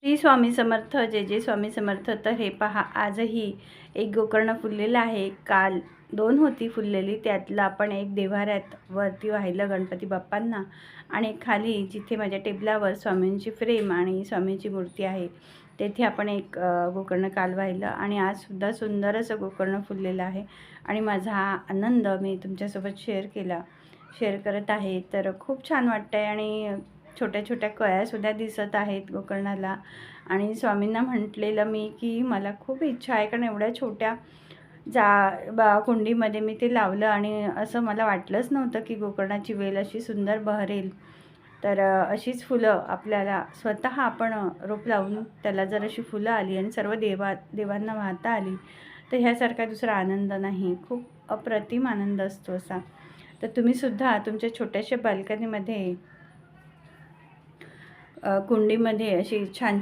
श्री स्वामी समर्थ, जय जय स्वामी समर्थ. तर हे पहा, आजही एक गोकर्ण फुललेलं आहे. काल 2 होती फुललेली, त्यातलं आपण एक देव्हाऱ्यात वरती वाहिलं गणपती बाप्पांना, आणि खाली जिथे माझ्या टेबलावर स्वामींची फ्रेम आणि स्वामींची मूर्ती आहे तेथे आपण एक गोकर्ण काल वाहिलं. आणि आजसुद्धा सुंदर असं गोकर्ण फुललेलं आहे आणि माझा हा आनंद मी तुमच्यासोबत शेअर करत आहे. तर खूप छान वाटतं आहे आणि छोट्या छोट्या कळ्यासुद्धा दिसत आहेत गोकर्णाला. आणि स्वामींना म्हटलेलं मी की मला खूप इच्छा आहे, कारण एवढ्या छोट्या कुंडीमध्ये मी ते लावलं आणि असं मला वाटलंच नव्हतं की गोकर्णाची वेल अशी सुंदर बहरेल. तर अशीच फुलं आपल्याला स्वतः आपण रोप लावून त्याला जर अशी फुलं आली आणि सर्व देवांना वाहता आली तर ह्यासारखा दुसरा आनंद नाही. खूप अप्रतिम आनंद असतो असा. तर तुम्हीसुद्धा तुमच्या छोट्याशा बाल्कनीमध्ये कुंडीमध्ये अशी छान